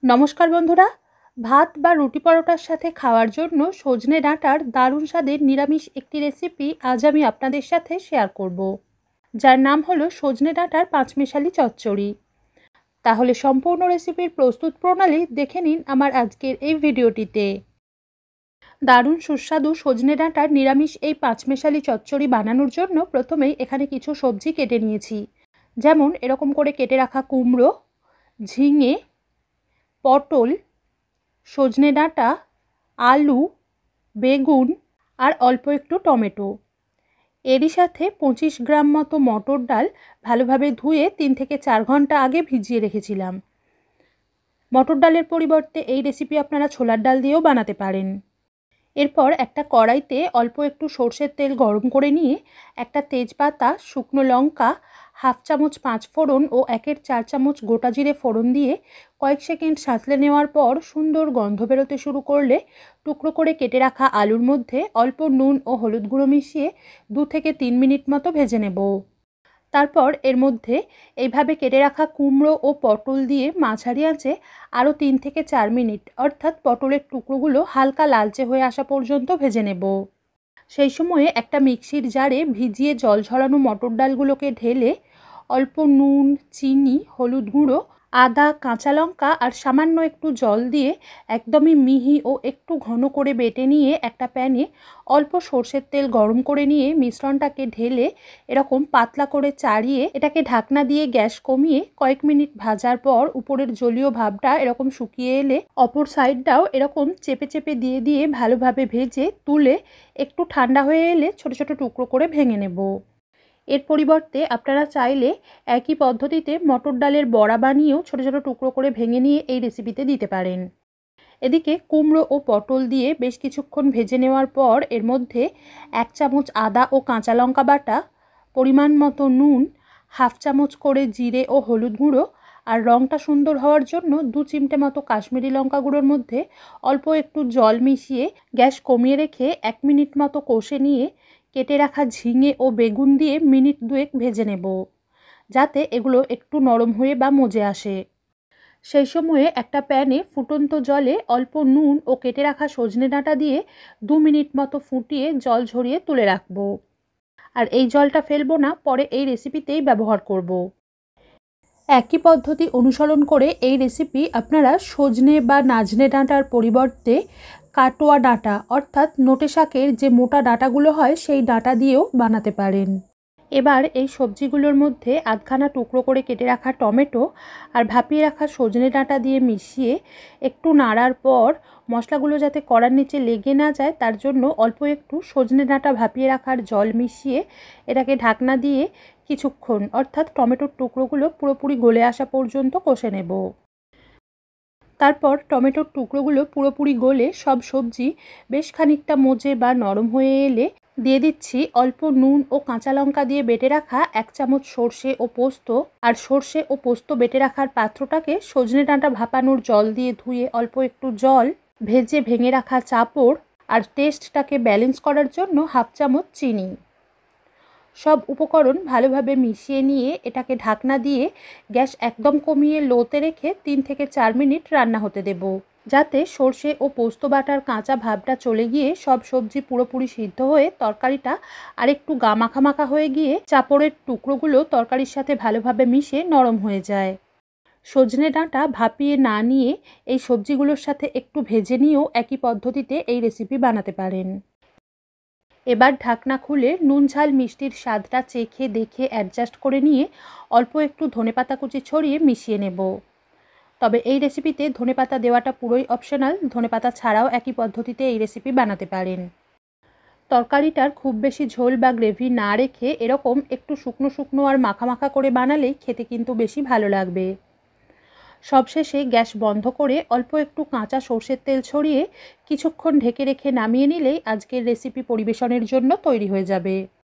নমস্কার বন্ধুরা, ভাত বা রুটি পরোটার সাথে খাওয়ার জন্য সজনে ডাঁটার দারুণ স্বাদের নিরামিষ একটি রেসিপি আজ আমি আপনাদের সাথে শেয়ার করব, যার নাম হলো সজনে ডাঁটার পাঁচমেশালি চচ্চড়ি। তাহলে সম্পূর্ণ রেসিপির প্রস্তুত প্রণালী দেখে নিন আমার আজকের এই ভিডিওটিতে। দারুণ সুস্বাদু সজনে ডাঁটার নিরামিষ এই পাঁচমেশালি চচ্চড়ি বানানোর জন্য প্রথমেই এখানে কিছু সবজি কেটে নিয়েছি। যেমন এরকম করে কেটে রাখা কুমড়ো, ঝিঙে, পটল, সজনে ডাঁটা, আলু, বেগুন আর অল্প একটু টমেটো। এরই সাথে 25 গ্রাম মতো মটর ডাল ভালোভাবে ধুয়ে 3 থেকে 4 ঘন্টা আগে ভিজিয়ে রেখেছিলাম। মটর ডালের পরিবর্তে এই রেসিপি আপনারা ছোলার ডাল দিয়েও বানাতে পারেন। এরপর একটা কড়াইতে অল্প একটু সর্ষের তেল গরম করে নিয়ে একটা তেজপাতা, শুকনো লঙ্কা, হাফ চামচ 5 ফোড়ন ও 1/4 চামচ গোটা জিরে ফোড়ন দিয়ে কয়েক সেকেন্ড সাঁতলে নেওয়ার পর সুন্দর গন্ধ বেরোতে শুরু করলে টুকরো করে কেটে রাখা আলুর মধ্যে অল্প নুন ও হলুদ গুঁড়ো মিশিয়ে 2 থেকে 3 মিনিট মতো ভেজে নেব। তারপর এর মধ্যে এইভাবে কেটে রাখা কুমড়ো ও পটল দিয়ে মাঝারি আঁচে আরও 3 থেকে 4 মিনিট, অর্থাৎ পটলের টুকরোগুলো হালকা লালচে হয়ে আসা পর্যন্ত ভেজে নেব। সেই সময়ে একটা মিক্সির জারে ভিজিয়ে জল ঝরানো মটর ডালগুলোকে ঢেলে অল্প নুন, চিনি, হলুদ গুঁড়ো, আদা, কাঁচা লঙ্কা আর সামান্য একটু জল দিয়ে একদমই মিহি ও একটু ঘন করে বেটে নিয়ে একটা প্যানে অল্প সর্ষের তেল গরম করে নিয়ে মিশ্রণটাকে ঢেলে এরকম পাতলা করে চাড়িয়ে এটাকে ঢাকনা দিয়ে গ্যাস কমিয়ে কয়েক মিনিট ভাজার পর উপরের জলীয় ভাবটা এরকম শুকিয়ে এলে অপর সাইডটাও এরকম চেপে চেপে দিয়ে দিয়ে ভালোভাবে ভেজে তুলে একটু ঠান্ডা হয়ে এলে ছোট ছোট টুকরো করে ভেঙে নেব। এর পরিবর্তে আপনারা চাইলে একই পদ্ধতিতে মটর ডালের বড়া বানিয়েও ছোট ছোট টুকরো করে ভেঙে নিয়ে এই রেসিপিতে দিতে পারেন। এদিকে কুমড়ো ও পটল দিয়ে বেশ কিছুক্ষণ ভেজে নেওয়ার পর এর মধ্যে 1 চামচ আদা ও কাঁচা লঙ্কা বাটা, পরিমাণ মতো নুন, হাফ চামচ করে জিরে ও হলুদ গুঁড়ো আর রঙটা সুন্দর হওয়ার জন্য 2 চিমটে মতো কাশ্মীরি লঙ্কা গুঁড়োর মধ্যে অল্প একটু জল মিশিয়ে গ্যাস কমিয়ে রেখে 1 মিনিট মতো কষে নিয়ে কেটে রাখা ঝিঙে ও বেগুন দিয়ে মিনিট 2 ভেজে নেব, যাতে এগুলো একটু নরম হয়ে বা মজে আসে। সেই সময়ে একটা প্যানে ফুটন্ত জলে অল্প নুন ও কেটে রাখা সজনে ডাঁটা দিয়ে 2 মিনিট মতো ফুটিয়ে জল ঝরিয়ে তুলে রাখবো। আর এই জলটা ফেলবো না, পরে এই রেসিপিতেই ব্যবহার করব। একই পদ্ধতি অনুসরণ করে এই রেসিপি আপনারা সজনে বা নাজনে ডাঁটার পরিবর্তে কাটোয়া ডাঁটা অর্থাৎ নোটে শাকের যে মোটা ডাঁটাগুলো হয় সেই ডাঁটা দিয়েও বানাতে পারেন। এবার এই সবজিগুলোর মধ্যে আধখানা টুকরো করে কেটে রাখা টমেটো আর ভাপিয়ে রাখা সজনে ডাঁটা দিয়ে মিশিয়ে একটু নাড়ার পর মশলাগুলো যাতে কড়ার নিচে লেগে না যায় তার জন্য অল্প একটু সজনে ডাঁটা ভাপিয়ে রাখার জল মিশিয়ে এটাকে ঢাকনা দিয়ে কিছুক্ষণ, অর্থাৎ টমেটোর টুকরোগুলো পুরোপুরি গলে আসা পর্যন্ত কষে নেব। তারপর টমেটোর টুকরোগুলো পুরোপুরি গলে সব সবজি বেশ খানিকটা মজে বা নরম হয়ে এলে দিয়ে দিচ্ছি অল্প নুন ও কাঁচা লঙ্কা দিয়ে বেটে রাখা 1 চামচ সর্ষে ও পোস্ত। আর সর্ষে ও পোস্ত বেটে রাখার পাত্রটাকে সজনে ডাঁটা ভাপানোর জল দিয়ে ধুয়ে অল্প একটু জল, ভেজে ভেঙে রাখা চাঁপড় আর টেস্টটাকে ব্যালেন্স করার জন্য হাফ চামচ চিনি। সব উপকরণ ভালোভাবে মিশিয়ে নিয়ে এটাকে ঢাকনা দিয়ে গ্যাস একদম কমিয়ে লোতে রেখে 3 থেকে 4 মিনিট রান্না হতে দেব, যাতে সর্ষে ও পোস্ত বাটার কাঁচা ভাবটা চলে গিয়ে সব সবজি পুরোপুরি সিদ্ধ হয়ে তরকারিটা আরেকটু গা মাখা মাখা হয়ে গিয়ে চাঁপড়ের টুকরোগুলো তরকারির সাথে ভালোভাবে মিশে নরম হয়ে যায়। সজনে ডাঁটা ভাপিয়ে না নিয়ে এই সবজিগুলোর সাথে একটু ভেজে নিয়েও একই পদ্ধতিতে এই রেসিপি বানাতে পারেন। এবার ঢাকনা খুলে নুন ঝাল মিষ্টির স্বাদটা চেখে দেখে অ্যাডজাস্ট করে নিয়ে অল্প একটু ধনেপাতা কুচি ছড়িয়ে মিশিয়ে নেব। তবে এই রেসিপিতে ধনেপাতা দেওয়াটা পুরোই অপশনাল, ধনেপাতা ছাড়াও একই পদ্ধতিতে এই রেসিপি বানাতে পারেন। তরকারিটার খুব বেশি ঝোল বা গ্রেভি না রেখে এরকম একটু শুকনো শুকনো আর মাখা মাখা করে বানালেই খেতে কিন্তু বেশি ভালো লাগবে। সবশেষে গ্যাস বন্ধ করে অল্প একটু কাঁচা সর্ষের তেল ছড়িয়ে কিছুক্ষণ ঢেকে রেখে নামিয়ে নিলেই আজকের রেসিপি পরিবেশনের জন্য তৈরি হয়ে যাবে।